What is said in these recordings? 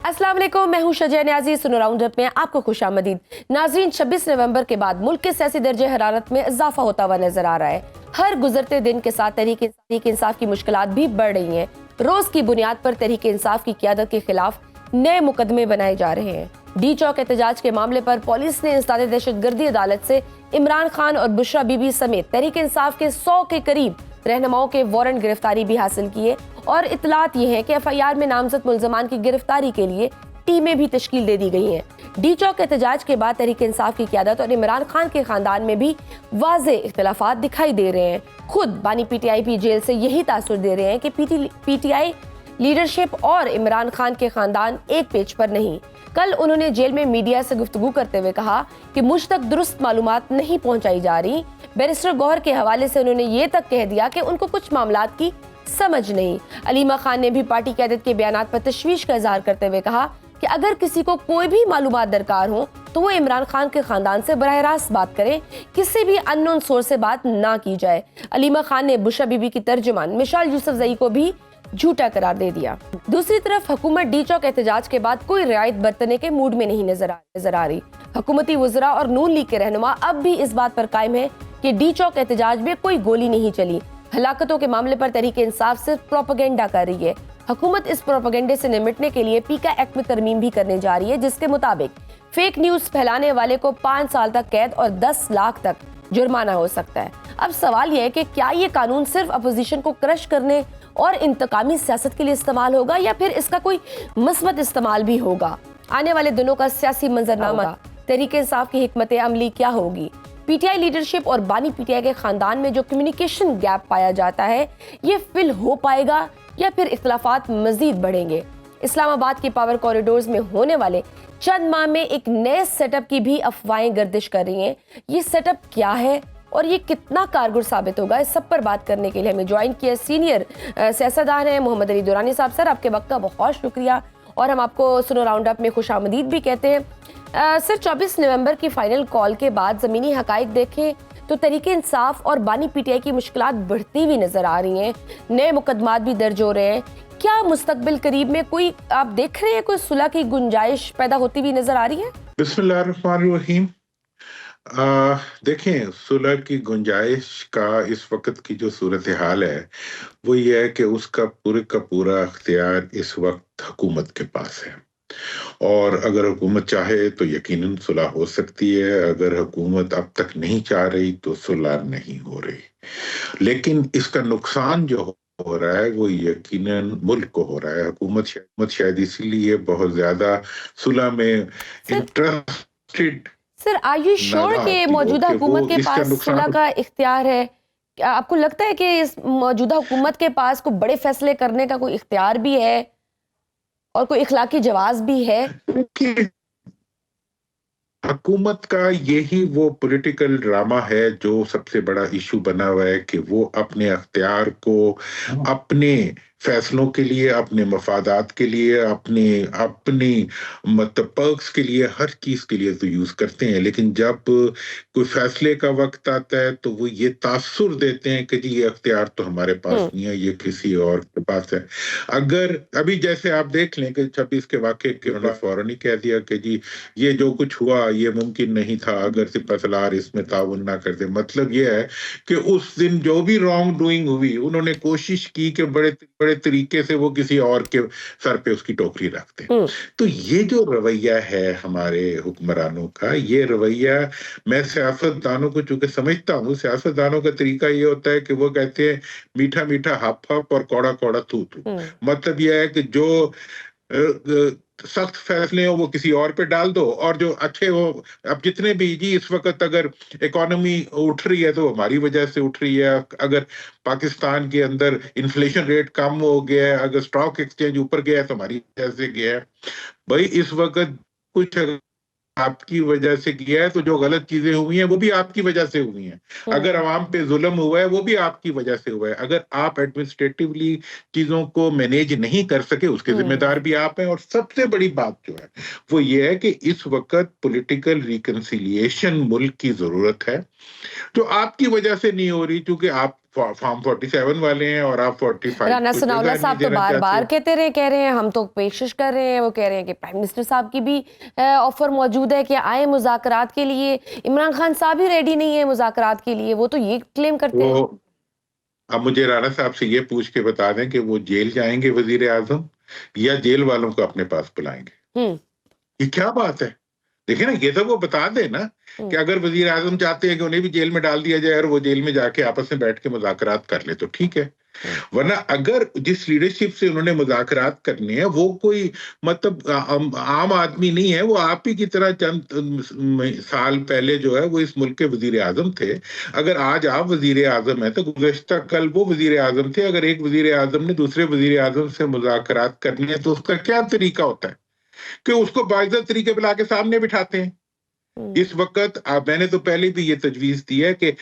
अस्सलाम वालेकुम, मैं हूं शजय न्याजी। सुनो राउंडअप में आपको खुशामदीद। नाज़रीन, 26 नवंबर के बाद मुल्क के सियासी दर्जे हरारत में इजाफा होता हुआ नजर आ रहा है। हर गुजरते दिन के साथ तहरीक इंसाफ की मुश्किलात भी बढ़ रही हैं। रोज की बुनियाद पर तहरीक इंसाफ की क़यादत के खिलाफ नए मुकदमे बनाए जा रहे हैं। डी चौक एहतजाज के मामले पर पुलिस ने इंसदाद दहशतगर्दी अदालत से इमरान खान और बुशरा बीबी समेत तहरीक इंसाफ के 100 के करीब रहनुमाओं के वारंट गिरफ्तारी भी हासिल किए और इतलात ये है कि एफआईआर में नामजद मुल्जमान की गिरफ्तारी के लिए टीमें भी तश्कील दे दी गई हैं। डी चौक एहतजाज के बाद तहरीक इंसाफ की क़यादत और इमरान खान के खानदान में भी वाज़े इख्तिलाफात दिखाई दे रहे हैं। खुद बानी पीटीआई भी जेल से यही तासुर दे रहे हैं कि पीटीआई लीडरशिप और इमरान खान के खानदान एक पेज पर नहीं। कल उन्होंने जेल में मीडिया से गुफ्तगू करते हुए कहा कि मुझ तक दुरुस्त मालूमात नहीं पहुंचाई जा रही। बैरिस्टर गौहर के हवाले से उन्होंने ये तक कह दिया कि उनको कुछ मामलात की समझ नहीं। अलीमा खान ने भी पार्टी क़यादत के बयानात पर तशवीश का इजहार करते हुए कहा कि अगर किसी को कोई भी मालूमात दरकार हो तो वो इमरान खान के खानदान से बराह रास्त बात करें, किसी भी अननोन सोर्स से बात ना की जाए। अलीमा खान ने बुशरा बीबी की तर्जुमान मिशाल यूसुफजई को भी झूठा करार दे दिया। दूसरी तरफ हुकूमत डी चौक एहतजाज के बाद कोई रियायत बरतने के मूड में नहीं नजर आ रही। हुकूमती वज़रा और नून लीग के रहनुमा अब भी इस बात पर कायम है कि डी चौक एहतजाज में कोई गोली नहीं चली। हलाकतों के मामले पर तहरीक इंसाफ सिर्फ प्रोपेगेंडा कर रही है। हुकूमत इस प्रोपेगेंडे से निपटने के लिए पीका एक्ट में तरमीम भी करने जा रही है, जिसके मुताबिक फेक न्यूज फैलाने वाले को 5 साल तक कैद और 10 लाख तक जुर्माना हो सकता है। अब सवाल यह है कि क्या ये कानून सिर्फ अपोजिशन को क्रश करने और इंतकामी सियासत के लिए इस्तेमाल होगा या फिर इसका कोई मस्बत इस्तेमाल भी होगा। आने वाले दिनों का सियासी मंजरनामा, तहरीक इंसाफ की हिकमत अमली क्या होगी। पीटीआई लीडरशिप और बानी पीटीआई के खानदान में जो कम्युनिकेशन गैप पाया जाता है, ये फिल हो पाएगा या फिर इख्तिलाफात मजीद बढ़ेंगे। इस्लामाबाद के पावर कॉरिडोर्स में होने वाले चंद माह में एक नए सेटअप की भी अफवाहें गर्दिश कर रही हैं। ये सेटअप क्या है और ये कितना कारगर साबित होगा, इस सब पर बात करने के लिए हमें ज्वाइन किया सीनियर सियासतदान हैं मोहम्मद अली दुरानी साहब। सर, आपके वक्त का बहुत शुक्रिया और हम आपको सुनो राउंडअप में खुशामदीद भी कहते हैं। सर, 24 नवंबर की फाइनल कॉल के बाद ज़मीनी हकाइक देखें तो तहरीक इंसाफ और बानी पीटीआई की मुश्किलात बढ़ती हुई नजर आ रही हैं। नए मुकदमात भी दर्ज हो रहे हैं। क्या मुस्तकबिल करीब में कोई आप देख रहे हैं कोई सुलह की गुंजाइश पैदा होती हुई नजर आ रही है? बिस्मिल्लाहिर्रहमानिर्रहीम। देखें, सुलह की गुंजाइश का इस वक्त की जो सूरत हाल है वो ये है कि उसका पूरे का पूरा अख्तियार इस वक्त हुकूमत के पास है और अगर हुकूमत चाहे तो यकीनन सुलह हो सकती है। अगर हुकूमत अब तक नहीं चाह रही तो सुलह नहीं हो रही। लेकिन इसका नुकसान जो हो रहा है वो यकीनन मुल्क को हो रहा है। हुकूमत शायद इसीलिए बहुत ज्यादा सुलह में interested. Sir, are you sure कि मौजूदा हुकूमत के पास सुलह का इख्तियार है? क्या आपको लगता है कि इस मौजूदा हुकूमत के पास कोई बड़े फैसले करने का कोई इख्तियार भी है और कोई इखलाकी जवाज भी है? हुकूमत का यही वो पॉलिटिकल ड्रामा है जो सबसे बड़ा इशू बना हुआ है कि वो अपने अख्तियार को अपने फैसलों के लिए, अपने मफादात के लिए, अपनी मतलब पर्क्स के लिए, हर चीज के लिए तो यूज करते हैं। लेकिन जब कोई फैसले का वक्त आता है तो वो ये तासुर देते हैं कि जी ये अख्तियार तो हमारे पास नहीं है, ये किसी और के पास है। अगर अभी जैसे आप देख लें कि 26 के वाक़े के उन्होंने फौरन ही कह दिया कि जी ये जो कुछ हुआ ये मुमकिन नहीं था अगर सिपहसालार इसमें ताउन ना करते। मतलब ये है कि उस दिन जो भी रॉन्ग डूइंग हुई उन्होंने कोशिश की कि बड़े तरीके से वो किसी और के सर पे उसकी टोकरी रखते हैं। तो ये जो रवैया है हमारे हुक्मरानों का, ये रवैया मैं सियासतदानों को चूंकि समझता हूँ, सियासतदानों का तरीका ये होता है कि वो कहते हैं मीठा मीठा हप हप और कौड़ा कौड़ा थू थू। मतलब ये है कि जो सख्त फैसले हो वो किसी और पे डाल दो और जो अच्छे हो, अब जितने भी जी इस वक्त अगर इकोनॉमी उठ रही है तो हमारी वजह से उठ रही है। अगर पाकिस्तान के अंदर इन्फ्लेशन रेट कम हो गया है, अगर स्टॉक एक्सचेंज ऊपर गया है तो हमारी वजह से गया है। भाई इस वक्त कुछ आपकी वजह से किया है तो जो गलत चीजें हुई हैं वो भी आपकी वजह से हुई हैं। अगर अवाम पे जुल्म हुआ है वो भी आपकी वजह से हुआ है। अगर आप एडमिनिस्ट्रेटिवली चीजों को मैनेज नहीं कर सके उसके जिम्मेदार भी आप हैं। और सबसे बड़ी बात जो है वो ये है कि इस वक्त पॉलिटिकल रिकंसिलिएशन मुल्क की जरूरत है जो आपकी वजह से नहीं हो रही, क्योंकि आप फॉर्म 47 वाले हैं और आप 45 राना को सनाउल्लाह नहीं साहब तो देना बार चाहते बार हो। कह रहे हैं, हम तो पेशिश कर रहे हैं, वो कह रहे हैं कि प्राइम मिनिस्टर साहब की भी ऑफर मौजूद है कि आए मुज़ाकरात के लिए। इमरान खान साहब ही रेडी नहीं है मुज़ाकरात के लिए, वो तो ये क्लेम करते हैं। वो अब मुझे राणा साहब से ये पूछ के बता दें कि वो जेल जाएंगे वजीर आजम या जेल वालों को अपने पास बुलाएंगे। हम्म ये क्या बात है? देखिए ना, ये तो वो बता दे ना कि हम्म अगर वजीर आजम चाहते हैं कि उन्हें भी जेल में डाल दिया जाए और वो जेल में जाके आपस में बैठ के मुज़ाकरात कर ले तो ठीक है। हम्म वरना अगर जिस लीडरशिप से उन्होंने मुज़ाकरात करने हैं वो कोई मतलब आम आदमी नहीं है, वो आप ही की तरह चंद साल पहले जो है वो इस मुल्क के वजीर आजम थे। अगर आज आप वजीर आजम है तो गुज़श्ता कल वो वजीर आजम थे। अगर एक वजीर आजम ने दूसरे वजीर आजम से मुज़ाकरात करनी है तो उसका क्या तरीका होता है कि उसको बाइज्जत तरीके पे लाके सामने बिठाते हैं। हम्म इस वक्त मैंने तो पहले भी ये तजवीज दी है कि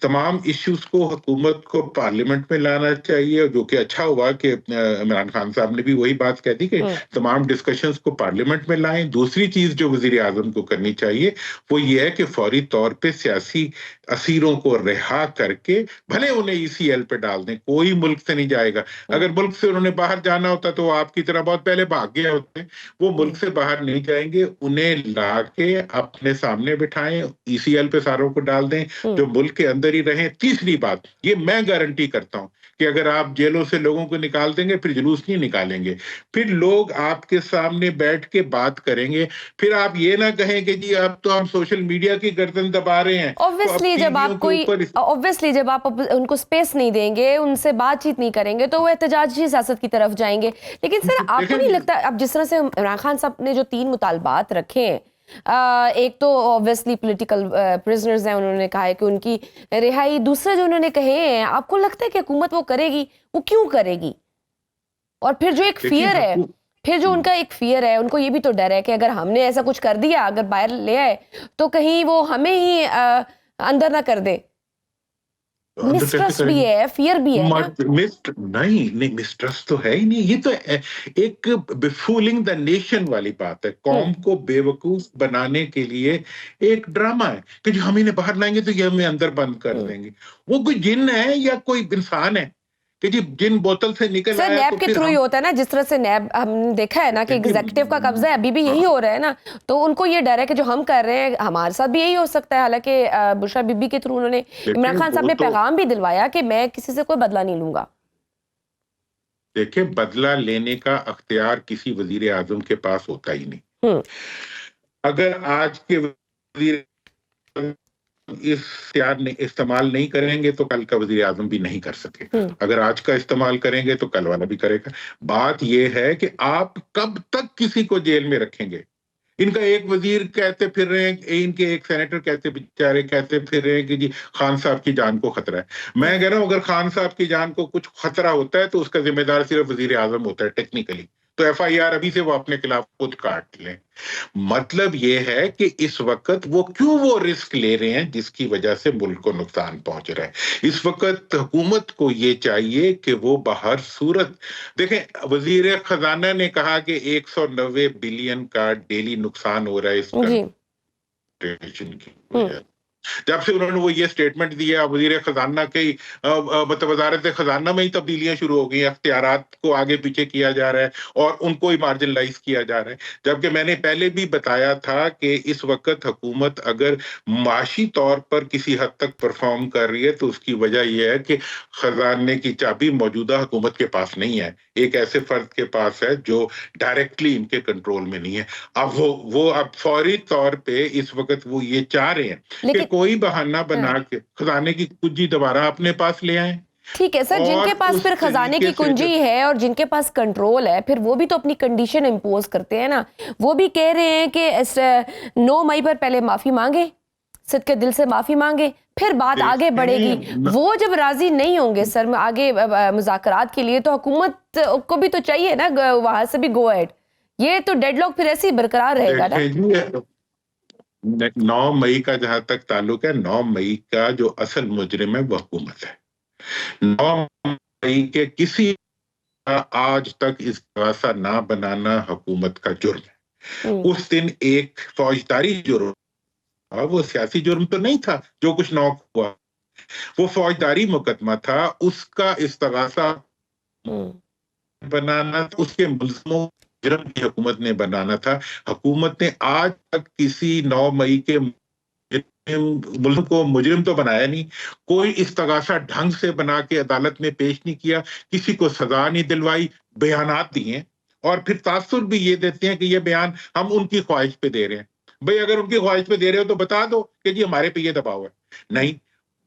तमाम इश्यूज को हुकूमत को पार्लियामेंट में लाना चाहिए, जो कि अच्छा हुआ कि इमरान खान साहब ने भी वही बात कह दी कि हम्म तमाम डिस्कशंस को पार्लियामेंट में लाएं। दूसरी चीज जो वजीर आजम को करनी चाहिए वो ये है कि फौरी तौर पे सियासी असीरों को रिहा करके भले उन्हें ईसीएल पे डाल दें, कोई मुल्क से नहीं जाएगा। हम्म अगर मुल्क से उन्होंने बाहर जाना होता तो वो आपकी तरह बहुत पहले भाग गए होते। वो मुल्क हम्म से बाहर नहीं जाएंगे, उन्हें लाके अपने सामने बिठाएं, ईसीएल पे सारों को डाल दें, हम्म जो मुल्क के अंदर ही रहें। तीसरी बात, ये मैं गारंटी करता हूं कि अगर आप जेलों से लोगों को निकाल देंगे फिर जुलूस नहीं निकालेंगे, फिर लोग आपके सामने बैठ के बात करेंगे। फिर आप ये ना कहें कि जी अब तो हम सोशल मीडिया की गर्दन दबा रहे हैं, तो अब ऑब्वियसली टीवियों के ऊपर जब आप उनको स्पेस नहीं देंगे, उनसे बातचीत नहीं करेंगे, तो वो एहतजाजी सियासत की तरफ जाएंगे। लेकिन सर, आपको नहीं देखें। लगता अब जिस तरह से इमरान खान साहब ने जो 3 मुतालबात रखे हैं, एक तो ऑब्वियसली पॉलिटिकल प्रिजनर्स हैं, उन्होंने कहा है कि उनकी रिहाई। दूसरे जो उन्होंने कहे हैं, आपको लगता है कि हुकूमत वो करेगी? वो क्यों करेगी? और फिर जो एक देखिए फियर है, फिर जो हम्म, उनका एक फियर है, उनको ये भी तो डर है कि अगर हमने ऐसा कुछ कर दिया, अगर बाहर ले आए, तो कहीं वो हमें ही अंदर ना कर दे। अंदर कैसे मिसट्रस्ट भी करेंगे? है, फियर भी है ना। मिस्ट नहीं नहीं, मिसट्रस्ट तो है ही नहीं। ये तो एक फूलिंग द नेशन वाली बात है, हम्म कौम को बेवकूफ बनाने के लिए एक ड्रामा है कि जो हम इन्हें बाहर लाएंगे तो ये हमें अंदर बंद कर हम्म देंगे। वो कोई जिन है या कोई इंसान है कि जी जिन बोतल से निकल सर, आया नैब तो के फिर थ्रू ही हम होता है ना, जिस तरह से नैब हमने देखा है ना कि देखिए। एग्जीक्यूटिव का कब्जा है, अभी भी यही हाँ, हो रहा है ना। तो उनको ये डर है कि जो हम कर रहे हैं हमारे साथ भी यही हो सकता है। हालांकि बुशरा बीबी के थ्रू उन्होंने, देखिए इमरान खान साहब वो ने तो पैगाम भी दिलवाया कि मैं किसी से कोई बदला नहीं लूंगा। देखिए, बदला लेने का अख्तियार किसी वजीर आजम के पास होता ही नहीं। हम्म अगर आज के वजीर इस इख्तियार ने इस्तेमाल नहीं करेंगे तो कल का वजीर आजम भी नहीं कर सकेगा। हम्म अगर आज का इस्तेमाल करेंगे तो कल वाला भी करेगा। बात यह है कि आप कब तक किसी को जेल में रखेंगे? इनका एक वजीर कहते फिर रहे हैं, इनके एक सेनेटर कहते बेचारे कहते फिर रहे हैं कि जी खान साहब की जान को खतरा है। मैं कह रहा हूं अगर खान साहब की जान को कुछ खतरा होता है तो उसका जिम्मेदार सिर्फ वजीर आजम होता है टेक्निकली। तो एफआईआर अभी से वो अपने खिलाफ खुद काट लें। मतलब ये है कि इस वक्त वो रिस्क ले रहे हैं जिसकी वजह से मुल्क को नुकसान पहुंच रहा है। इस वक्त हुकूमत को ये चाहिए कि वो बाहर सूरत देखें। वजीर खजाना ने कहा कि 190 बिलियन का डेली नुकसान हो रहा है इस जी कंट्रीब्यूशन की हम्म वजह। जब से उन्होंने वो ये स्टेटमेंट दिया, वजीर खजाना के मतलब वजारत खजाना में ही तब्दीलियां शुरू हो गई, अख्तियारात को आगे पीछे किया जा रहा है और उनको ही मार्जिनलाइज किया जा रहा है। जबकि मैंने पहले भी बताया था कि इस वक्त हुकूमत अगर माशी तौर पर किसी हद तक परफॉर्म कर रही है तो उसकी वजह यह है कि खजाने की चाबी मौजूदा हुकूमत के पास नहीं है, एक ऐसे फर्द के पास है जो डायरेक्टली इनके कंट्रोल में नहीं है। अब वो अब फौरी तौर पे इस वक्त वो ये चाह रहे हैं कि लेकिन कोई बहाना बना हाँ, के खजाने की कुंजी दोबारा अपने पास ले आए ठीक है सर, और जिनके पास उस फिर खजाने की तरीके से कुंजी है और जिनके पास कंट्रोल है, फिर वो भी तो अपनी कंडीशन इम्पोज करते हैं ना। वो भी कह रहे हैं कि 9 मई पर पहले माफी मांगे, सिद्ध के दिल से माफी मांगे, फिर बात आगे बढ़ेगी। वो जब राजी नहीं होंगे सर आगे मुज़ाकरात के लिए, तो हुकूमत को भी तो चाहिए ना वहां से भी गो अहेड। ये तो डेडलॉक फिर ऐसे ही बरकरार रहेगा ना। 9 मई का जहां तक ताल्लुक है, 9 मई का जो असल मुजरिम है वो हुकूमत है। 9 मई के किसी का आज तक इस्तीफा ना बनाना हुकूमत का जुर्म है। उस दिन एक फौजदारी जुर्म, वो सियासी जुर्म तो नहीं था जो कुछ 9 हुआ। वो फौजदारी मुकदमा था, उसका इस्तगासा बनाना था, उसके मुल्ज़िमों जुर्म की हुकूमत ने बनाना था। हुकूमत ने आज तक किसी 9 मई के मुल्क को मुजरिम तो बनाया नहीं, कोई इस्तगासा ढंग से बना के अदालत में पेश नहीं किया, किसी को सजा नहीं दिलवाई, बयानात दिए और फिर तासुर भी ये देते हैं कि ये बयान हम उनकी ख्वाहिश पे दे रहे हैं। भाई अगर उनकी ख्वाहिश पे दे रहे हो तो बता दो कि जी हमारे पे ये दबाव है। नहीं,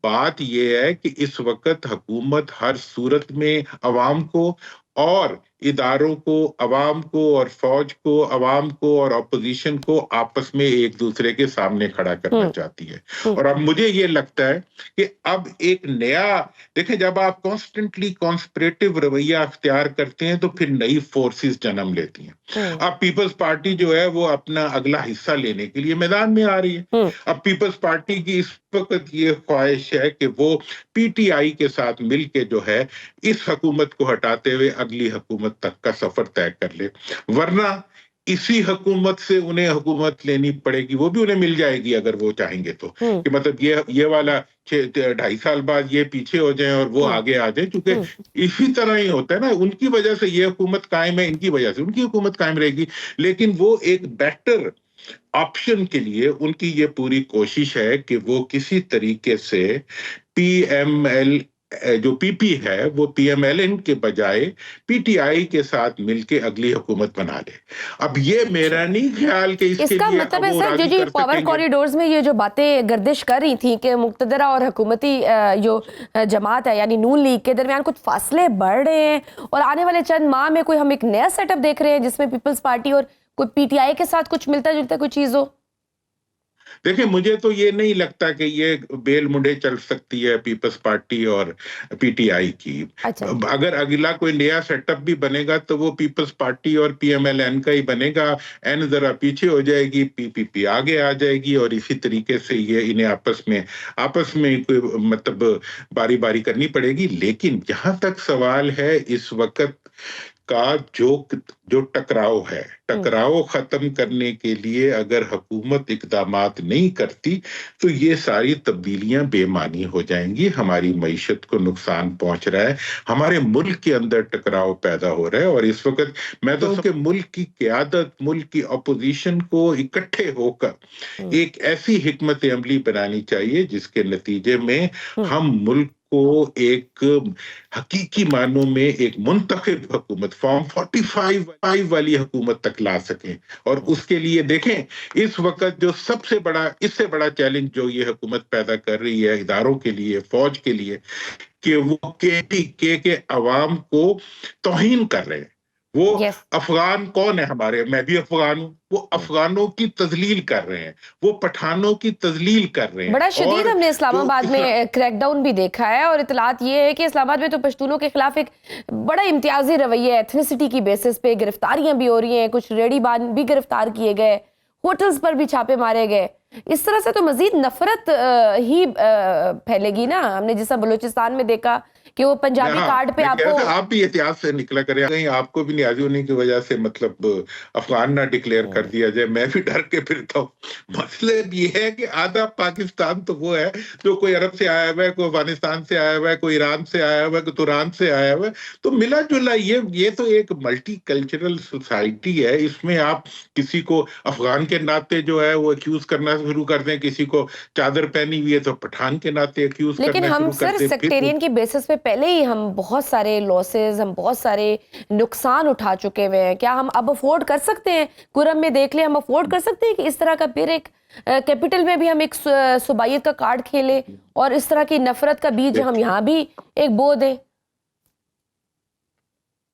बात ये है कि इस वक्त हुकूमत हर सूरत में अवाम को और इदारों को, अवाम को और फौज को, अवाम को और अपोजिशन को आपस में एक दूसरे के सामने खड़ा करना चाहती है। और अब मुझे ये लगता है कि अब एक नया, देखें, जब आप कॉन्स्टेंटली कॉन्स्पिरेटिव रवैया अख्तियार करते हैं तो फिर नई फोर्सेस जन्म लेती हैं। अब पीपल्स पार्टी जो है वो अपना अगला हिस्सा लेने के लिए मैदान में आ रही है। अब पीपल्स पार्टी की इस वक्त ये ख्वाहिश है कि वो पीटीआई के साथ मिलके जो है इस हुकूमत को हटाते हुए अगली हुकूमत तक का सफर तय कर ले, वरना इसी हुकूमत से उन्हें हुकूमत लेनी पड़ेगी, वो भी उन्हें मिल जाएगी अगर वो चाहेंगे तो, कि मतलब ये वाला 2.5 साल बाद ये पीछे हो जाए और वो आगे आ जाए, क्योंकि इसी तरह ही होता है ना, उनकी वजह से ये हुकूमत कायम है, इनकी वजह से उनकी हुकूमत कायम रहेगी। लेकिन वो एक बेटर ऑप्शन के लिए उनकी ये पूरी कोशिश है कि वो किसी तरीके से पीएमएल जो पीपी है वो पीएमएलएन के बजाय पीटीआई के साथ मिलके अगली हुकूमत बना ले। अब ये मेरा नहीं ख्याल कि इसका मतलब है सर, जो पावर कॉरिडोर्स में ये जो बातें गर्दिश कर रही थी कि मुक्तदरा और हुकूमती जो जमात है यानी नून लीग के दरमियान कुछ फासले बढ़ रहे हैं और आने वाले चंद माह में कोई हम एक नया सेटअप देख रहे हैं जिसमें पीपल्स पार्टी और कोई पीटीआई के साथ कुछ मिलता जुलता कोई चीज हो। देखिए, मुझे तो ये नहीं लगता कि ये बेल मुंडे चल सकती है पीपल्स पार्टी और पीटीआई की। अच्छा। अगर अगला कोई नया सेटअप भी बनेगा तो वो पीपल्स पार्टी और पीएमएलएन का ही बनेगा। एन जरा पीछे हो जाएगी, पीपीपी आगे आ जाएगी और इसी तरीके से ये इन्हें आपस में कोई मतलब बारी बारी करनी पड़ेगी। लेकिन जहां तक सवाल है इस वक्त का जो टकराव खत्म करने के लिए अगर हुकूमत इकदामात नहीं करती तो ये सारी तब्दीलियां बेमानी हो जाएंगी। हमारी मईशत को नुकसान पहुंच रहा है, हमारे मुल्क के अंदर टकराव पैदा हो रहा है और इस वक्त मैं तो कि मुल्क की क़यादत, मुल्क की अपोजिशन को इकट्ठे होकर एक ऐसी हिकमत अमली बनानी चाहिए जिसके नतीजे में हम मुल्क को एक हकीकी मानों में एक मुंतखब हुकूमत, फॉर्म 45 वाली हुकूमत तक ला सकें। और उसके लिए देखें इस वक्त जो इससे बड़ा चैलेंज जो ये हुकूमत पैदा कर रही है इदारों के लिए, फौज के लिए, कि वो केपीके के अवाम को तौहीन कर रहे हैं। वो अफगान कौन है हमारे, मैं भी अफगान हूं, वो अफगानों की तजलील कर रहे हैं, वो पठानों की तजलील कर रहे हैं। बड़ा शदीद हमने इस्लामाबाद में क्रैकडाउन भी देखा है और इतलात ये है कि इस्लामाबाद में तो पश्तूनों के खिलाफ एक बड़ा इम्तियाजी रवैया, एथनिसिटी की बेसिस पे गिरफ्तारियां भी हो रही हैं, कुछ रेडीबान भी गिरफ्तार किए गए, होटल्स पर भी छापे मारे गए। इस तरह से तो मजीद नफरत ही फैलेगी ना। हमने जैसा बलूचिस्तान में देखा कि वो पंजाबी कार्ड पे आपको, आप भी इतिहास से निकला करें, कहीं आपको भी न्याजी होने की वजह से मतलब अफगान ना डिक्लेयर कर दिया जाए। मैं भी डर के फिरता हूँ। मतलब ये है कि आधा पाकिस्तान तो वो है जो कोई अरब से आया हुआ है, कोई अफगानिस्तान से आया हुआ है, कोई ईरान से आया हुआ है, कोई तुरान से आया हुआ है, तो मिला जुला ये तो एक मल्टी कल्चरल सोसाइटी है। इसमें आप किसी को अफगान के नाते जो है वो एक्यूज करना शुरू कर दें, किसी को चादर पहनी हुई है तो पठान के नाते एक्यूज करना शुरू कर दें। लेकिन हम सर सेक्टेरियन की बेसिस पे पहले ही हम बहुत सारे लॉसेस, हम बहुत सारे नुकसान उठा चुके हुए हैं। क्या हम अब अफोर्ड कर सकते हैं? कुरम में देख ले, हम अफोर्ड कर सकते हैं कि इस तरह का फिर एक कैपिटल में भी हम एक सुबाइयत का कार्ड खेलें और इस तरह की नफरत का बीज हम यहाँ भी एक बो दें?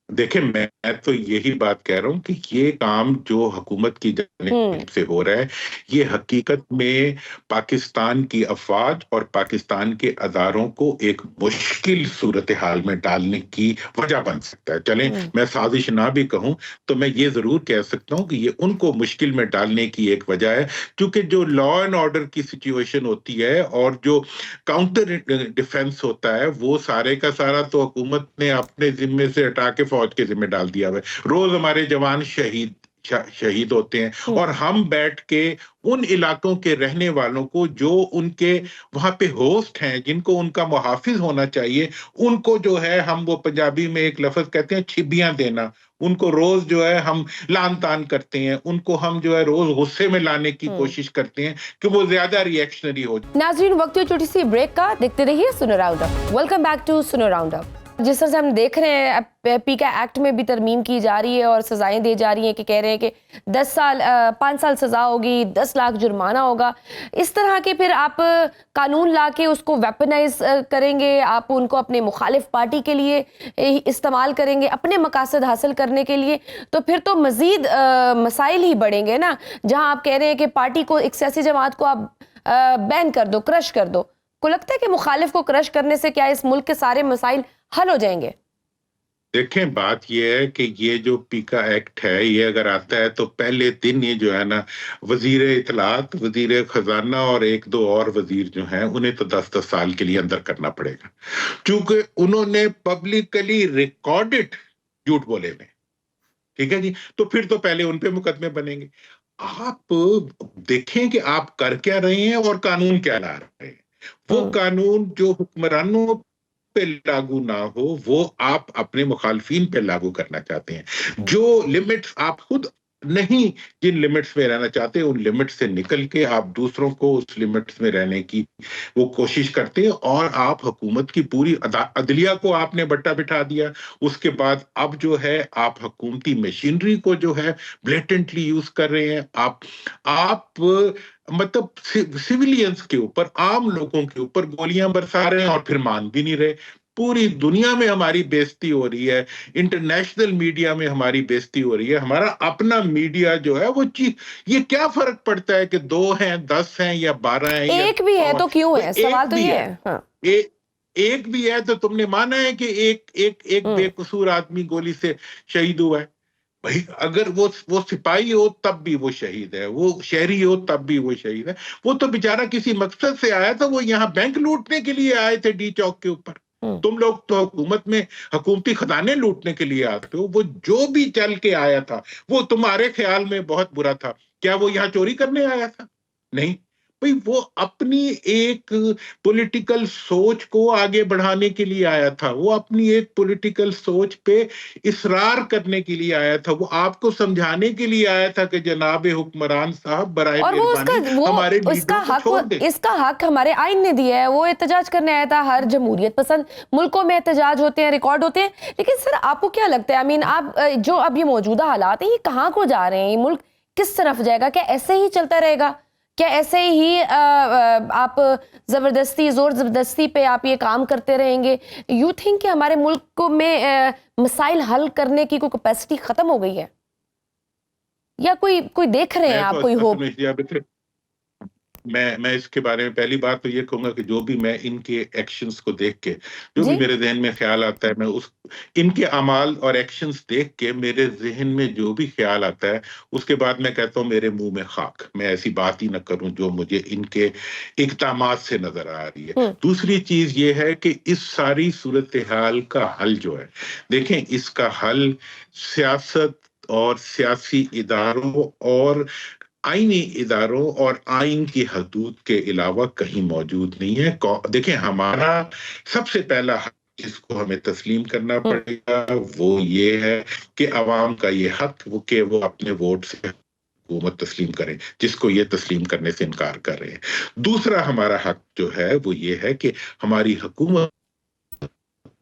देखिए, मैं तो यही बात कह रहा हूं कि ये काम जो हुकूमत की जानिब से हो रहा है ये हकीकत में पाकिस्तान की अफवाज और पाकिस्तान के अदारों को एक मुश्किल सूरत हाल में डालने की वजह बन सकता है। चलें, मैं साजिश ना भी कहूं तो मैं ये जरूर कह सकता हूं कि ये उनको मुश्किल में डालने की एक वजह है, क्योंकि जो लॉ एंड ऑर्डर की सिचुएशन होती है और जो काउंटर डिफेंस होता है वो सारे का सारा तो हुकूमत ने अपने जिम्मे से हटा के फौज के जिम्मे डाल दिया है। रोज हमारे जवान शहीद होते हैं, और हम बैठ के उन इलाकों के रहने वालों को, जो उनके वहां पे होस्ट हैं, जिनको उनका मुहाफिज होना चाहिए, उनको जो है हम, वो पंजाबी में एक लफ्ज कहते हैं छिबियां देना, उनको रोज जो है हम लान तान करते हैं, उनको हम जो है रोज गुस्से में लाने की कोशिश करते हैं कि वो ज्यादा रिएक्शनरी हो जाए। नाजरीन, वक्त हुई छोटी सी ब्रेक का, देखते रहिए Suno round up. Welcome back to Suno round up. जिस तरह से हम देख रहे हैं, पीका एक्ट में भी तरमीम की जा रही है और सजाएं दी जा रही हैं कि कह रहे हैं कि 5 साल सजा होगी, 10 लाख जुर्माना होगा। इस तरह के फिर आप कानून ला के उसको वेपनाइज करेंगे, आप उनको अपने मुखालिफ पार्टी के लिए इस्तेमाल करेंगे, अपने मकासद हासिल करने के लिए, तो फिर तो मजीद मसाइल ही बढ़ेंगे ना। जहां आप कह रहे हैं कि पार्टी को, एक सियासी जमात को आप बैन कर दो, क्रश कर दो, को लगता है कि मुखालिफ को क्रश करने से क्या इस मुल्क के सारे मसाइल हल हो जाएंगे? देखें, बात यह है कि ये जो पीका एक्ट है, ये अगर आता है तो पहले दिन ये जो है ना, वजीर इतलात, वजीर खजाना और एक दो और वजीर जो हैं, उन्हें तो 10-10 साल के लिए अंदर करना पड़ेगा, क्योंकि उन्होंने पब्लिकली रिकॉर्डेड झूठ बोले में। ठीक है जी, तो फिर तो पहले उन पे मुकदमे बनेंगे। आप देखें कि आप कर क्या रहे हैं और कानून क्या ला रहे हैं। वो कानून जो हुक्मरानों पे लागू ना हो, वो आप अपने मुखालफिन पे लागू करना चाहते हैं। जो लिमिट्स आप खुद नहीं, जिन लिमिट्स में रहना चाहते हैं, उन लिमिट्स से निकल के आप दूसरों को उस लिमिट्स में रहने की वो कोशिश करते हैं, और आप हुकूमत की पूरी अदलिया को आपने बट्टा बिठा दिया। उसके बाद अब जो है, आप हुकूमती मशीनरी को जो है ब्लेटेंटली यूज कर रहे हैं। आप मतलब सिविलियंस के ऊपर, आम लोगों के ऊपर गोलियां बरसा रहे हैं, और फिर मान भी नहीं रहे। पूरी दुनिया में हमारी बेइज्जती हो रही है, इंटरनेशनल मीडिया में हमारी बेइज्जती हो रही है। हमारा अपना मीडिया जो है वो चीज, ये क्या फर्क पड़ता है कि 2 हैं, 10 हैं या 12 हैं, एक भी है तो क्यों है, सवाल तो ये है। हाँ। एक भी है तो तुमने माना है कि एक बेकसूर आदमी गोली से शहीद हुआ है? भाई, अगर वो सिपाही हो तब भी वो शहीद है, वो शहरी हो तब भी वो शहीद है। वो तो बेचारा किसी मकसद से आया था, वो यहाँ बैंक लूटने के लिए आए थे डी चौक के ऊपर। तुम लोग तो हुकूमत में हुकूमती खजाने लूटने के लिए आते हो। वो जो भी चल के आया था, वो तुम्हारे ख्याल में बहुत बुरा था। क्या वो यहाँ चोरी करने आया था? नहीं भाई, वो अपनी एक पॉलिटिकल सोच को आगे बढ़ाने के लिए आया था। वो अपनी एक पॉलिटिकल सोच पे इसरार करने के लिए आया था। वो आपको समझाने के लिए आया था कि जनाब हुक्मरान साहब, बराए मेहरबानी हमारे उसका लीडरों को छोड़ दें। इसका हक हमारे आइन ने दिया है। वो एहतजाज करने आया था। हर जमहूरियत पसंद मुल्कों में एहतजाज होते हैं, रिकॉर्ड होते हैं। लेकिन सर, आपको क्या लगता है, आई मीन, आप जो अब ये मौजूदा हालात है, ये कहाँ को जा रहे हैं? ये मुल्क किस तरफ जाएगा? क्या ऐसे ही चलता रहेगा? क्या ऐसे ही आप जोर जबरदस्ती पे आप ये काम करते रहेंगे? यू थिंक कि हमारे मुल्क में मसाइल हल करने की कोई कैपेसिटी खत्म हो गई है, या कोई देख रहे हैं आप कोई होप? मैं इसके बारे में पहली बात तो ये कहूंगा कि जो भी मैं इनके एक्शंस को देख के, जो भी मेरे जहन में ख्याल आता है, मैं उस इनके अमाल और एक्शंस देख के मेरे जहन में जो भी ख्याल आता है, उसके बाद मैं कहता हूँ मेरे मुंह में खाक। मैं ऐसी बात ही ना करूं जो मुझे इनके इक़दामात से नजर आ रही है। दूसरी चीज ये है कि इस सारी सूरत हाल का हल जो है, देखें, इसका हल सियासत और सियासी इदारों और आईनी इदारों और आइन की हदूद के अलावा कहीं मौजूद नहीं है। देखें, हमारा सबसे पहला हक जिसको हमें तस्लीम करना पड़ेगा वो ये है कि अवाम का ये हक कि वो अपने वोट से हुकूमत तस्लीम करें, जिसको ये तस्लीम करने से इनकार कर रहे हैं। दूसरा हमारा हक जो है वो ये है कि हमारी हुकूमत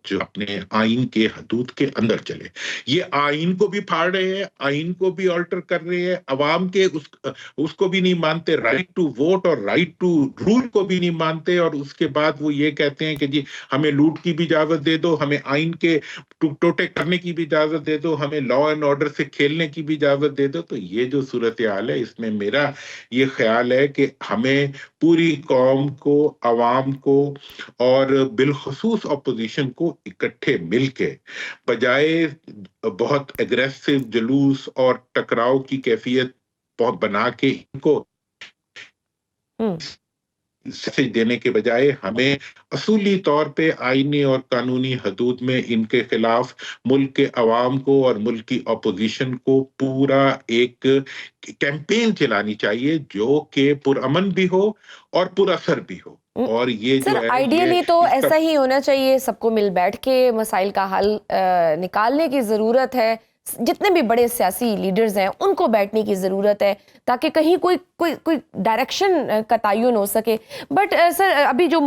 जो अपने आइन के हदूद के अंदर चले। ये आइन को भी फाड़ रहे हैं, आइन को भी ऑल्टर कर रहे हैं, अवाम के उसको भी नहीं मानते, राइट टू वोट और राइट टू रूल को भी नहीं मानते, और उसके बाद वो ये कहते हैं कि जी हमें लूट की भी इजाजत दे दो, हमें आइन के टोटे करने की भी इजाजत दे दो, हमें लॉ एंड ऑर्डर से खेलने की भी इजाजत दे दो। तो ये जो सूरत हाल है, इसमें मेरा ये ख्याल है कि हमें पूरी कौम को, अवाम को और बिलखसूस अपोजिशन को इकट्ठे मिलके, बजाय बहुत एग्रेसिव जुलूस और टकराव की कैफियत बहुत बना के, इनको मैसेज देने के बजाय हमें असूली तौर पे आईनी और कानूनी हदूद में इनके खिलाफ मुल्क के अवाम को और मुल्क की अपोजिशन को पूरा एक कैंपेन चलानी चाहिए जो कि पुरअमन भी हो और पुरअसर भी हो। और ये जो सर है आइडियली तो इसका ऐसा ही होना चाहिए, सबको मिल बैठ के मसाइल का हल निकालने की ज़रूरत है। जितने भी बड़े सियासी लीडर्स हैं उनको बैठने की ज़रूरत है ताकि कहीं कोई कोई कोई डायरेक्शन का तयन हो सके। बट सर अभी जो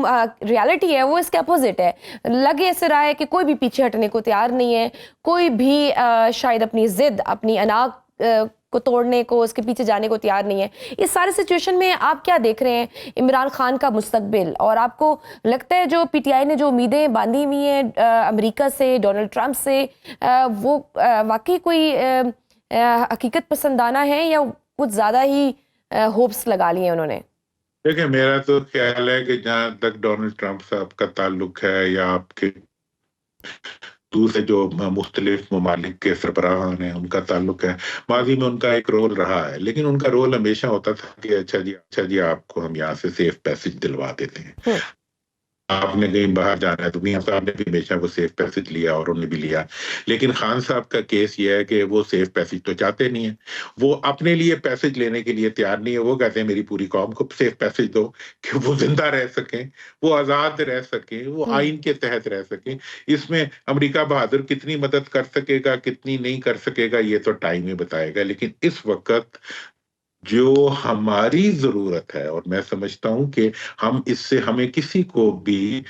रियलिटी है वो इसके अपोजिट है। लगे ऐसे रहा है कि कोई भी पीछे हटने को तैयार नहीं है, कोई भी शायद अपनी ज़िद अपनी अनाक को तोड़ने को, उसके पीछे जाने को तैयार नहीं है। इस सारे सिचुएशन में आप क्या देख रहे हैं इमरान खान का मुस्तकबिल, और आपको लगता है जो पीटीआई ने जो उम्मीदें बांधी हुई हैं अमेरिका से, डोनाल्ड ट्रंप से, वो वाकई कोई हकीकत पसंदाना है या कुछ ज़्यादा ही होप्स लगा लिए हैं उन्होंने? देखिए, मेरा तो ख्याल है कि जहां तक डोनाल्ड ट्रंप साहब का ताल्लुक है या आपके दूसरे जो मुख्तलिफ ममालिक के सरबराहान हैं उनका ताल्लुक है, माजी में उनका एक रोल रहा है, लेकिन उनका रोल हमेशा होता था कि अच्छा जी आपको हम यहाँ से सेफ पैसेज दिलवा देते हैं, आपने कहीं बाहर जाना है तो मियां साहब ने भी हमेशा वो सेफ पैसेज लिया और उन्होंने भी लिया। लेकिन खान साहब का केस ये है कि वो सेफ पैसेज तो चाहते नहीं है, वो अपने लिए पैसेज लेने के लिए तैयार नहीं है। वो कहते हैं मेरी पूरी कौम को सेफ पैसेज दो कि वो जिंदा रह सकें, वो आजाद रह सकें, वो आइन के तहत रह सकें। इसमें अमेरिका बहादुर कितनी मदद कर सकेगा कितनी नहीं कर सकेगा ये तो टाइम ही बताएगा। लेकिन इस वक्त जो हमारी जरूरत है, और मैं समझता हूं कि हमें किसी को भी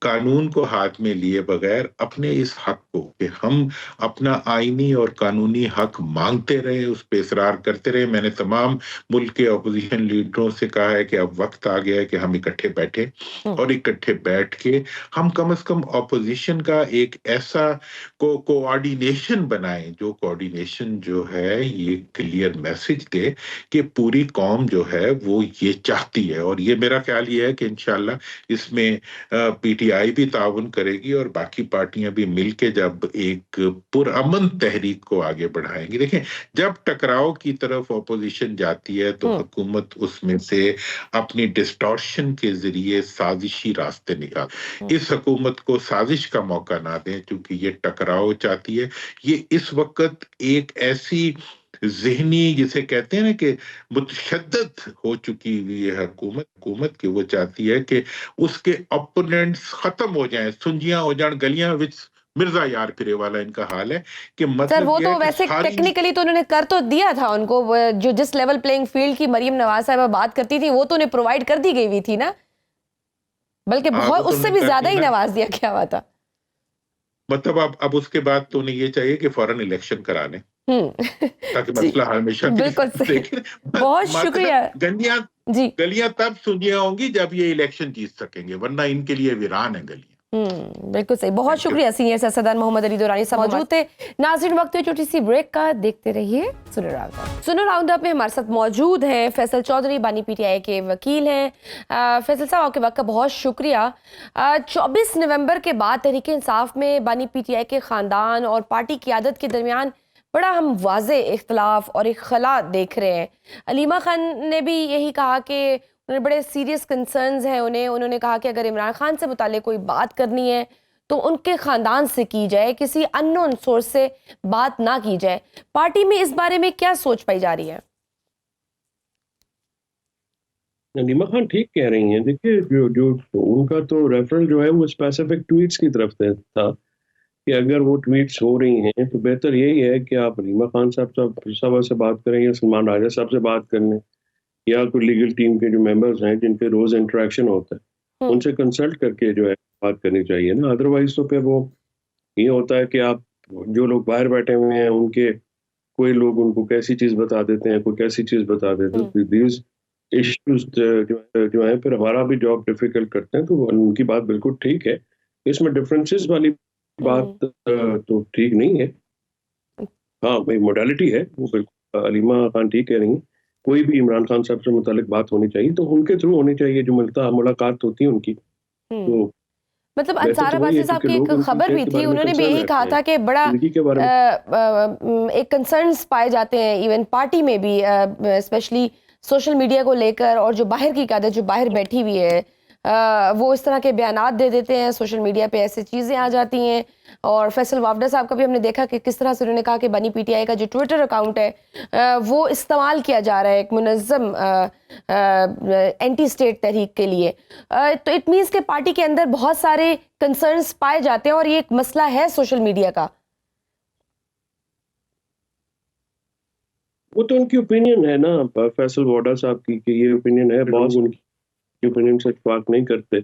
कानून को हाथ में लिए बगैर अपने इस हक को कि हम अपना आईनी और कानूनी हक मांगते रहे, उस पे इसरार करते रहे। मैंने तमाम मुल्क के अपोजिशन लीडरों से कहा है कि अब वक्त आ गया है कि हम इकट्ठे बैठे और इकट्ठे बैठ के हम कम से कम अपोजिशन का एक ऐसा कोऑर्डिनेशन बनाएं, जो कोऑर्डिनेशन जो है ये क्लियर मैसेज दे कि पूरी कौम जो है वो ये चाहती है। और ये मेरा ख्याल ये है कि इंशाल्लाह इसमें पीटीआई भी ताउन करेगी और बाकी पार्टियां भी मिलके जब एक पुरअमन तहरीक को आगे बढ़ाएंगी। देखें, जब टकराव की तरफ ऑपोजिशन जाती है तो हुकूमत उसमें से अपनी डिस्टॉर्शन के जरिए साजिशी रास्ते निकाल। इस हुकूमत को साजिश का मौका ना दें, क्योंकि ये टकराव चाहती है। ये इस वक्त एक ऐसी ज़हनी जिसे कहते हैं ना कि मुतशद्दद हो चुकी हुई है हुकूमत की, वो चाहती है कि उसके ओपोनेंट्स खत्म हो जाएं, सुंजियां हो जाएं, गलियां विच मिर्जा यार फिरे वाला इनका हाल है। कि सर मतलब वो तो वैसे टेक्निकली तो उन्होंने कर तो दिया था उनको, जो जिस लेवल प्लेइंग फील्ड की मरियम नवाज साहब बात करती थी वो तो उन्हें प्रोवाइड कर दी गई हुई थी ना, बल्कि बहुत उससे भी ज्यादा ही नवाज दिया क्या हुआ था। मतलब अब उसके बाद तो उन्हें ये चाहिए कि फौरन इलेक्शन करा लें ताकि मसला हमेशा बिल्कुल सही। बहुत शुक्रिया। गलियां तब सुनिया होंगी जब ये इलेक्शन जीत सकेंगे, वरना इनके लिए वीरान है गलियां। बिल्कुल सही। बहुत शुक्रिया सीनियर सियासतदान मोहम्मद अली दुरानी साहब मौजूद थे। नाज़रीन, वक्त है छोटी सी ब्रेक का, देखते रहिए सुनो राउंड अप में हमारे साथ मौजूद हैं फैसल चौधरी, बानी पीटीआई के वकील हैं। फैसल साहब, आपके वक्त का बहुत शुक्रिया। 24 नवंबर के बाद तहरीक इंसाफ में बानी पीटीआई के खानदान और पार्टी क़यादत के दरमियान बड़ा हम वाज़े इख्तलाफ और एक खला देख रहे हैं। अलीमा खान ने भी यही कहा कि उन्हें बड़े सीरियस कंसर्न्स हैं। उन्होंने कहा कि अगर इमरान खान से मुताल्लिक़ कोई बात करनी है तो उनके ख़ानदान से की जाए, किसी अननोन सोर्स से बात ना की जाए। पार्टी में इस बारे में क्या सोच पाई जा रही है? अलीमा खान ठीक कह रही हैं। देखिए, जो उनका तो रेफरल जो है वो स्पेसिफिक ट्वीट्स की तरफ से था कि अगर वो ट्वीट्स हो रही हैं तो बेहतर यही है कि आप अलीमा खान साहब से बात करें या सलमान राजा साहब से बात कर लें, या कोई लीगल टीम के जो मेंबर्स हैं जिनके रोज इंटरेक्शन होता है उनसे कंसल्ट करके जो है बात करनी चाहिए ना। अदरवाइज तो फिर वो ये होता है कि आप जो लोग बाहर बैठे हुए हैं उनके कोई लोग उनको कैसी चीज बता देते हैं, कोई कैसी चीज बता देते हैं। दीज इश्यूज जो है फिर हमारा भी जॉब डिफिकल्ट करते हैं। तो उनकी बात बिल्कुल ठीक है, इसमें डिफरेंसेस वाली बात तो ठीक नहीं है। हाँ, भाई मोडालिटी है वो, बिल्कुल अलीमा खान ठीक कह रही हैं। कोई भी इमरान खान साहब से मुतालिक बात होनी चाहिए तो उनके थ्रू होनी चाहिए, जो मुलाकात होती है उनकी। तो मतलब अंसार अब्बासी साहब की एक खबर भी थी, उन्होंने भी यही कहा था कि बड़ा एक कंसर्न्स पाए जाते हैं इवन पार्टी में भी, स्पेशली सोशल मीडिया को लेकर, और जो बाहर की क़यादत जो बाहर बैठी हुई है वो इस तरह के बयानात दे देते हैं, सोशल मीडिया पे ऐसी चीज़ें आ जाती हैं। और फैसल वावडा साहब का भी हमने देखा कि किस तरह से उन्होंने कहा कि बनी पीटीआई का जो ट्विटर अकाउंट है वो इस्तेमाल किया जा रहा है एक मुनज़्ज़म एंटी स्टेट तहरीक के लिए। तो इट मीन्स कि पार्टी के अंदर बहुत सारे कंसर्न्स पाए जाते हैं और ये एक मसला है सोशल मीडिया का। वो तो उनकी ओपिनियन है ना, फैसल वाडा साहब की, कि ये ओपिनियन है। बहुत उनकी ओपिनियन से इत्तेफाक नहीं करते।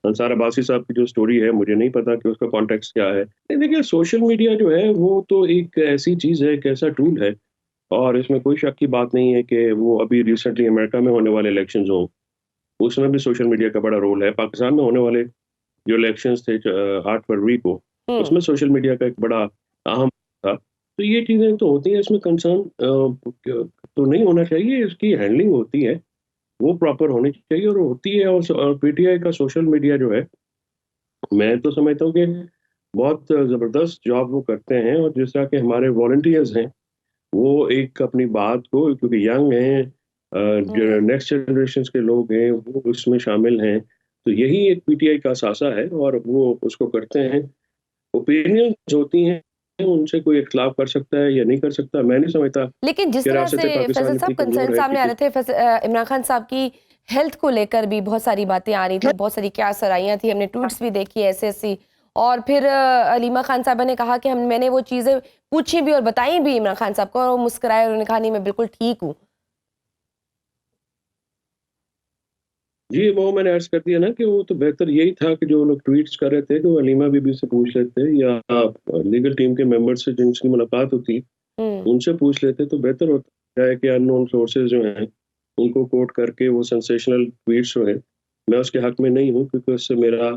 अंसार अब्बासी साहब की जो स्टोरी है, मुझे नहीं पता कि उसका कॉन्टेक्स्ट क्या है। नहीं, देखिए, सोशल मीडिया जो है वो तो एक ऐसी चीज़ है, एक ऐसा टूल है, और इसमें कोई शक की बात नहीं है कि वो अभी रिसेंटली अमेरिका में होने वाले इलेक्शंस हों, उसमें भी सोशल मीडिया का बड़ा रोल है। पाकिस्तान में होने वाले जो इलेक्शंस थे 8 फरवरी को, उसमें सोशल मीडिया का एक बड़ा अहम था। तो ये चीज़ें तो होती हैं, इसमें कंसर्न तो नहीं होना चाहिए। इसकी हैंडलिंग होती है, वो प्रॉपर होनी चाहिए और होती है। और पीटीआई का सोशल मीडिया जो है, मैं तो समझता हूँ कि बहुत ज़बरदस्त जॉब वो करते हैं। और जिस तरह के हमारे वॉलंटियर्स हैं, वो एक अपनी बात को, क्योंकि यंग हैं, जो नेक्स्ट जनरेशंस के लोग हैं, वो उसमें शामिल हैं। तो यही एक पीटीआई का सासा है और वो उसको करते हैं। ओपिनियंस होती हैं, उनसे कोई इख्तिलाफ कर सकता है या नहीं कर सकता, मैं नहीं समझता लेकिन जिस कि तरह रियासत से पाकिस्तान फैसल इतनी साहब कमज़ोर कंसर्न है सामने आ कि रहे थे, इमरान खान साहब की हेल्थ को लेकर भी बहुत सारी बातें आ रही थी, बहुत सारी क्या सराहियां थी, हमने ट्वीट्स भी देखी ऐसी। और फिर अलीमा खान साहबा ने कहा कि मैंने वो चीज़ें पूछी भी और बताई भी इमरान खान साहब को, और वो मुस्कुराए और उन्होंने कहा नहीं मैं बिल्कुल ठीक हूँ। जी, वो मैंने अर्ज़ कर दिया ना कि वो तो बेहतर यही था कि जो लोग ट्वीट्स कर रहे थे, कि वो अलीमा बीबी से पूछ लेते, या लीगल टीम के मेंबर्स से जिनकी मुलाकात होती, हम्म। उनसे पूछ लेते तो बेहतर होता है कि अननोन सोर्सेज़ जो हैं, उनको कोट करके वो सेंसेशनल ट्वीट्स जो हैं, मैं उसके हक में नहीं हूँ, क्योंकि उससे मेरा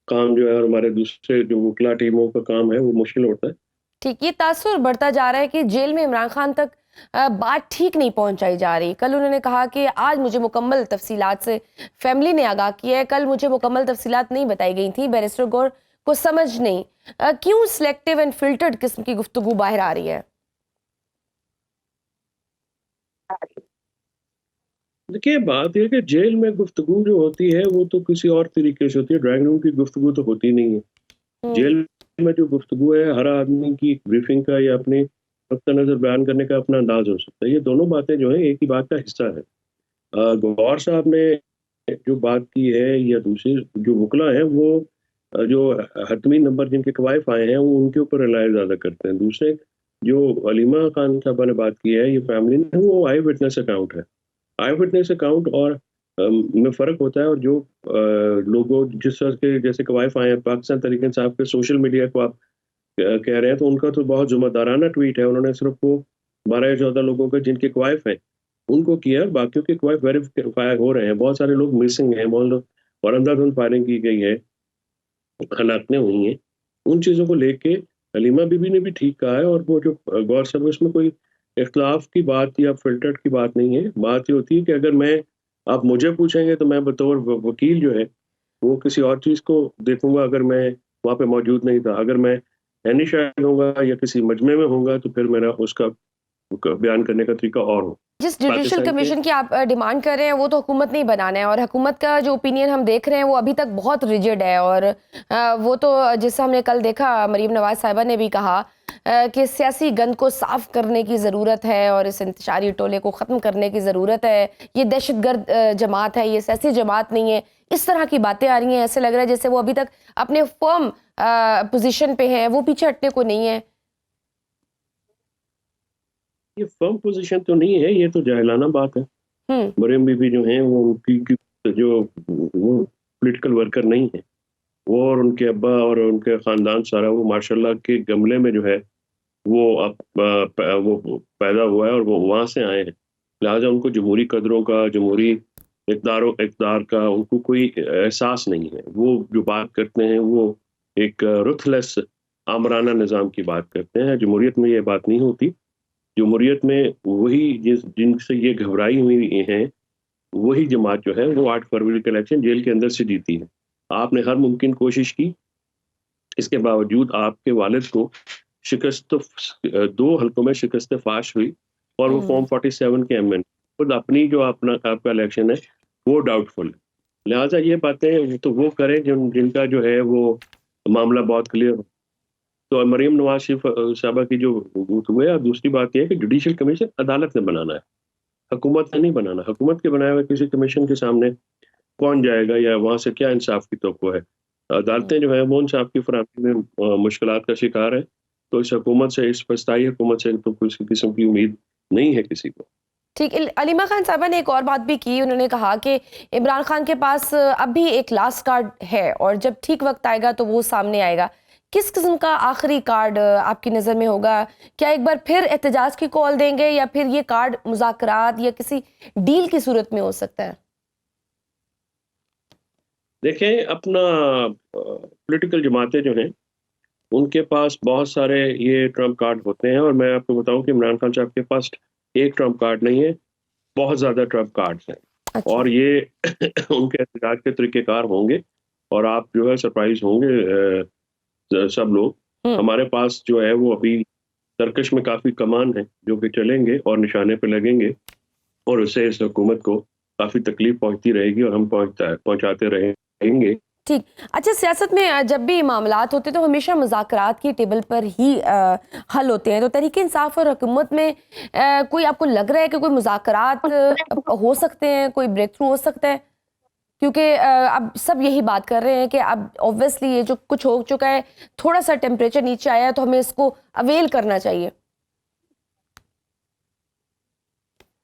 काम जो है और हमारे दूसरे जो वकीला टीमों का काम है, वो मुश्किल होता है। ठीक, ये तासुर बढ़ता जा रहा है कि जेल में इमरान खान तक बात ठीक नहीं पहुंचाई जा रही। कल उन्होंने कहा कि आज मुझे मुकम्मल तफसीलात से फैमिली ने आगाह किया है, कल मुझे मुकम्मल तफसीलात नहीं बताई गई थी, बैरिस्टर गौर को समझ नहीं। क्यों सिलेक्टिव एंड फिल्टर्ड किस्म की गुफ्तगू बाहर आ रही है? देखिए, बात ये है कि जेल में गुफ्तगू जो होती है, वो तो किसी और तरीके से होती है, ड्राइंग रूम की गुफ्तगू तो होती नहीं है। हम्म। जेल में जो गुफ्तगू है, हर आदमी की ब्रीफिंग का या अपने नुक्ता नज़र बयान करने का अपना अंदाज हो सकता है। ये दोनों बातें जो हैं, एक ही बात का हिस्सा है। गौर साहब ने जो बात की है, या दूसरे जो वकला हैं, वो जो हतमी नंबर जिनके कवायफ आए हैं, वो उनके ऊपर रिलाय ज़्यादा करते हैं। दूसरे जो अलीमा खान साहबा ने बात की है, ये फैमिली ने, वो आई विटनेस अकाउंट है। आई विटनेस अकाउंट और में फ़र्क होता है। और जो लोगों जिस तरह के जैसे कवायफ आए हैं, पाकिस्तान तहरीक इंसाफ के सोशल मीडिया को आप कह रहे हैं, तो उनका तो बहुत ज़िम्मेदाराना ट्वीट है। उन्होंने सिर्फ़ वो 12 या 14 लोगों के जिनके कवायफ हैं, उनको किया है, बाकियों के कवायफ वेरीफ़ाई हो रहे हैं। बहुत सारे लोग मिसिंग हैं, बहुत लोग, और अंधाधुंध फायरिंग की गई है, हलाकतें हुई हैं। उन चीज़ों को लेके हलीमा बीबी ने भी ठीक कहा है। और वो जो गौर साहब, उसमें कोई इख्तिलाफ़ की बात या फ़िल्टर्ड की बात नहीं है। बात ये होती है कि अगर आप मुझे पूछेंगे, तो मैं बतौर वकील जो है, वो किसी और चीज़ को देखूँगा अगर मैं वहाँ पे मौजूद नहीं था। अगर मैं एनी शायद होऊँगा या किसी मजमे में होऊँगा, तो फिर मेरा उसका बयान करने का तरीका और हो। जिस जुडिशल पाकिस्तान के कमीशन की आप डिमांड कर रहे हैं वो तो हुकूमत नहीं बनाना है, और हुकूमत का जो ओपिनियन हम देख रहे हैं वो अभी तक बहुत रिजिड है। और वो तो जैसा हमने कल देखा, मरीम नवाज साहिबा ने भी कहा कि सियासी गंद को साफ करने की ज़रूरत है और इस इंतशारी टोले को ख़त्म करने की ज़रूरत है। ये दहशतगर्द जमात है, ये सियासी जमात नहीं है। इस तरह की बातें आ रही हैं, ऐसे लग रहा है जैसे वो अभी तक अपने फर्म पोजीशन पे हैं, वो पीछे हटने को नहीं है। ये फर्म पोज़ीशन तो नहीं है, ये तो जाहिलाना बात है। हम्म। मरियम बीबी जो हैं, वो उनकी जो वो पॉलिटिकल वर्कर नहीं है। वो और उनके अब्बा और उनके ख़ानदान सारा, वो माशाल्लाह के गमले में जो है, वो वो पैदा हुआ है और वो वहाँ से आए हैं। लिहाज़ा उनको जमहूरी कदरों का, जमहूरी इक़्तिदार का उनको कोई एहसास नहीं है। वो जो बात करते हैं, वो एक रुथलेस आमराना निज़ाम की बात करते हैं। जमहूरियत में ये बात नहीं होती। जमहूरियत में वही जिनसे ये घबराई हुई हैं, वही जमात जो है, वो 8 फरवरी का इलेक्शन जेल के अंदर से जीती है। आपने हर मुमकिन कोशिश की, इसके बावजूद आपके वालिद को 2 हल्कों में शिकस्त फाश हुई, और वो हम्म। फॉर्म 47 के एमएन, खुद अपनी जो आपका इलेक्शन है वो डाउटफुल है। लिहाजा ये बातें तो वो करें जिनका जो है वो मामला बहुत क्लियर हो। तो मरीम नवाज शरीफ साहबा की जो हुए, और दूसरी बात यह है कि जुडिशल कमीशन अदालत ने बनाना है, हुकूमत ने नहीं बनाना। हुकूमत के बनाए हुए किसी कमीशन के सामने कौन जाएगा या वहां से क्या इंसाफ की तो है। अदालतें जो है वो इंसाफ की फराहमी में मुश्किलात का शिकार है। तो इस हुकूमत से, इस फस्ताई हुकूमत से तो किसी किस्म की उम्मीद नहीं है किसी को। ठीक। अलीमा खान साहबा ने एक और बात भी की, उन्होंने कहा कि इमरान खान के पास अब भी एक लास्ट कार्ड है और जब ठीक वक्त आएगा तो वो सामने आएगा। किस किस्म का आखिरी कार्ड आपकी नज़र में होगा? क्या एक बार फिर एहतजाज की कॉल देंगे या फिर ये कार्ड मुज़ाकरात या किसी डील की सूरत में हो सकता है? देखें, अपना पॉलिटिकल जमातें जो हैं उनके पास बहुत सारे ये ट्रम्प कार्ड होते हैं, और मैं आपको बताऊं कि इमरान खान साहब के पास एक ट्रम्प कार्ड नहीं है, बहुत ज़्यादा ट्रम्प कार्ड्स हैं। अच्छा। और ये उनके एहतजाज के तरीक़ेकार होंगे और आप जो है सरप्राइज होंगे सब लोग। हमारे पास जो है वो अभी तरकश में काफ़ी कमान है जो कि चलेंगे और निशाने पे लगेंगे, और उससे इस हुकूमत को काफ़ी तकलीफ पहुंचती रहेगी और हम पहुंचाते रहेंगे। ठीक। अच्छा, सियासत में जब भी मामलात होते तो हमेशा मुज़ाकरात की टेबल पर ही हल होते हैं। तो तहरीक इंसाफ और हुकूमत में कोई आपको लग रहा है कि कोई मुज़ाकरात हो सकते हैं, कोई ब्रेक थ्रू हो सकता है? क्योंकि अब सब यही बात कर रहे हैं कि अब ऑब्वियसली ये जो कुछ हो चुका है, थोड़ा सा टेम्परेचर नीचे आया है तो हमें इसको अवेल करना चाहिए।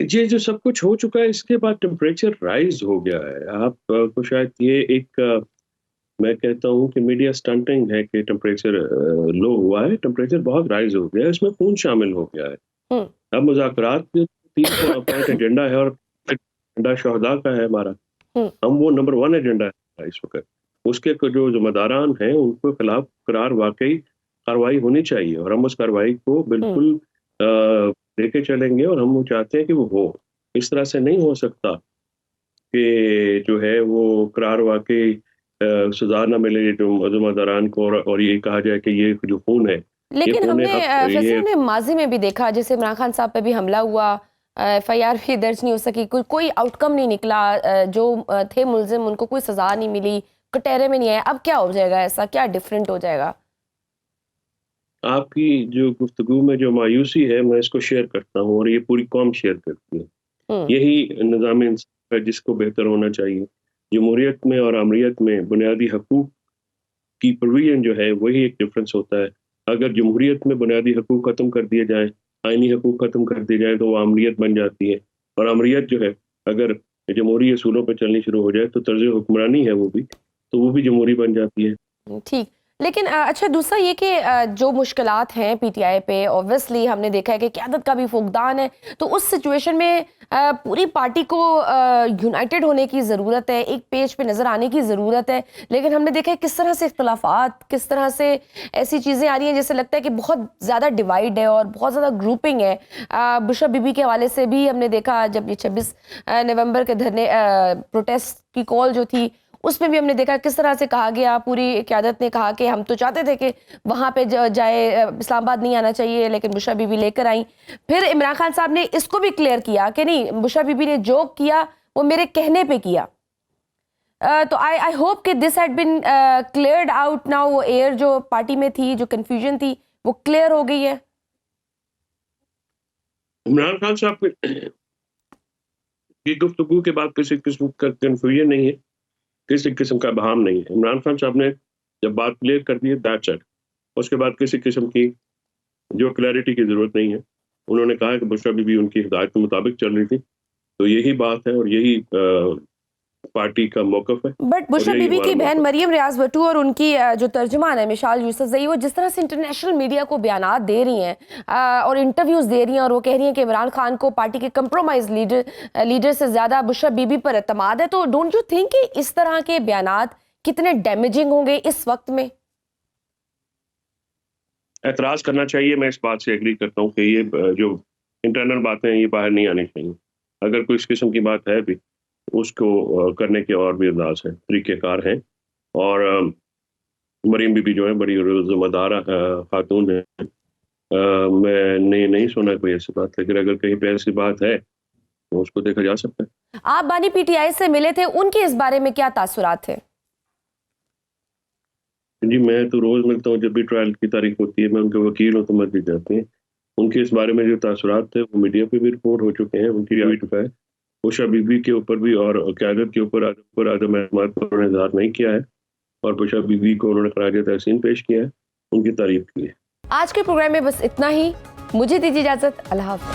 ये जो सब कुछ हो चुका है इसके बाद टेम्परेचर राइज हो गया है। आप को शायद ये एक मैं कहता हूँ कि मीडिया स्टंटिंग है कि टेम्परेचर लो हुआ है। टेम्परेचर बहुत राइज हो गया है, इसमें खून शामिल हो गया है। अब मुज़ाकरात के 3 पॉइंट एजेंडा है और एजेंडा शहदा का है हमारा। हम वो नंबर 1 एजेंडा है इस वक्त। उसके जो जिम्मेदारान हैं उनको खिलाफ करार वाकई कार्रवाई होनी चाहिए, और हम उस कार्रवाई को बिल्कुल लेके चलेंगे, और हम चाहते हैं कि वो हो। इस तरह से नहीं हो सकता कि जो है वो करार वाकई सजा न मिले जो जिम्मेदारान को, और ये कहा जाए कि ये जो खून है। लेकिन हमने हमने माजी में भी देखा, जैसे इमरान खान साहब पे भी हमला हुआ, FIR भी दर्ज नहीं हो सकी, कोई आउटकम नहीं निकला, जो थे मुल्जिम उनको कोई सजा नहीं मिली, कटहरे में नहीं आया। अब क्या हो जाएगा? ऐसा क्या डिफरेंट हो जाएगा? आपकी जो गुफ्तगू में जो मायूसी है मैं इसको शेयर करता हूँ, और ये पूरी कौम शेयर करती है। यही निज़ाम इंसाफ है जिसको बेहतर होना चाहिए। जमहूरियत में और अमरीत में बुनियादी हकूक की प्रोविजन जो है वही एक डिफरेंस होता है। अगर जमहूरियत में बुनियादी हकूक ख़त्म कर दिए जाएँ, आइनी हकूक ख़त्म कर दिए जाएँ, तो वो अमरीत बन जाती है। और अमरीत जो है अगर जमहूरी असूलों पर चलनी शुरू हो जाए तो तर्ज हुक्मरानी है वो भी जमहूरी बन जाती है। ठीक। लेकिन अच्छा, दूसरा ये कि जो मुश्किलात हैं PTI पे, ऑब्वियसली हमने देखा है कि क़यादत का भी फुक़दान है, तो उस सिचुएशन में पूरी पार्टी को यूनाइटेड होने की ज़रूरत है, एक पेज पे नज़र आने की ज़रूरत है। लेकिन हमने देखा है किस तरह से इख्तलाफात, किस तरह से ऐसी चीज़ें आ रही हैं जैसे लगता है कि बहुत ज़्यादा डिवाइड है और बहुत ज़्यादा ग्रुपिंग है। बुशरा बीबी के हवाले से भी हमने देखा, जब ये 26 नवंबर के धरने प्रोटेस्ट की कॉल जो थी उसमें भी हमने देखा किस तरह से कहा गया, पूरी क़यादत ने कहा कि हम तो चाहते थे कि वहाँ पे जाए, इस्लामाबाद नहीं आना चाहिए, लेकिन बुशरा बीबी लेकर आई। फिर इमरान खान साहब ने इसको भी क्लियर किया कि नहीं, बुशरा बीबी ने जो किया वो मेरे कहने पे किया। तो आई होप कि this had been cleared out now. वो एयर जो पार्टी में थी, जो कन्फ्यूजन थी, वो क्लियर हो गई है। इमरान खान साहब की गुफ्तगू के बाद किसी किस्म का कन्फ्यूजन नहीं है, किसी किस्म का बहाम नहीं है। इमरान खान साहब ने जब बात क्लियर कर दी है, दैट्स इट। उसके बाद किसी किस्म की जो क्लैरिटी की ज़रूरत नहीं है। उन्होंने कहा कि बुशरा बीबी उनकी हिदायत के मुताबिक चल रही थी, तो यही बात है और यही पार्टी का मौक़िफ़ है। बट बुशरा बीबी की बहन मरियम रियाज भट्टू और उनकी जो तर्जुमान है मिशाल यूसुफजई, वो जिस तरह से इंटरनेशनल मीडिया को बयानात दे रही हैं और इंटरव्यूज़ दे रही हैं, और वो कह रही हैं कि इमरान खान को पार्टी के कंप्रोमाइज लीडर से ज़्यादा बुशरा बीबी पर एतमाद है, तो डोंट यू थिंक कि इस तरह के बयानात कितने डैमेजिंग होंगे इस वक्त में? एतराज़ करना चाहिए। मैं इस बात से एग्री करता हूँ कि ये जो इंटरनल बातें हैं ये बाहर नहीं आनी चाहिए। अगर कोई इस किस्म की बात है भी, उसको करने के और भी अंदाज हैं, तरीक़ेकार हैं। और मरीम बीबी जो है बड़ी ज़िम्मेदार खातून है। मैंने नहीं सुना कोई ऐसी बात, लेकिन अगर कहीं पे ऐसी बात है तो उसको देखा जा सकता है। आप बानी पीटीआई से मिले थे, उनके इस बारे में क्या तासुरात थे? जी, मैं तो रोज मिलता हूँ, जब भी ट्रायल की तारीख होती है मैं उनके वकील हूँ तो मस्जिद जाते हैं। उनके इस बारे में जो तासुरात थे वो मीडिया पे भी रिपोर्ट हो चुके हैं, उनकी ट्वीट पे उषा बीबी के ऊपर भी और क़यादत के ऊपर आदम एतमाद पर उन्होंने इज़हार नहीं किया है और उषा बीबी को उन्होंने ख़राज तहसीन पेश किया है, उनकी तारीफ की है। आज के प्रोग्राम में बस इतना ही। मुझे दीजिए इजाजत। अल्लाह हाफ़िज़।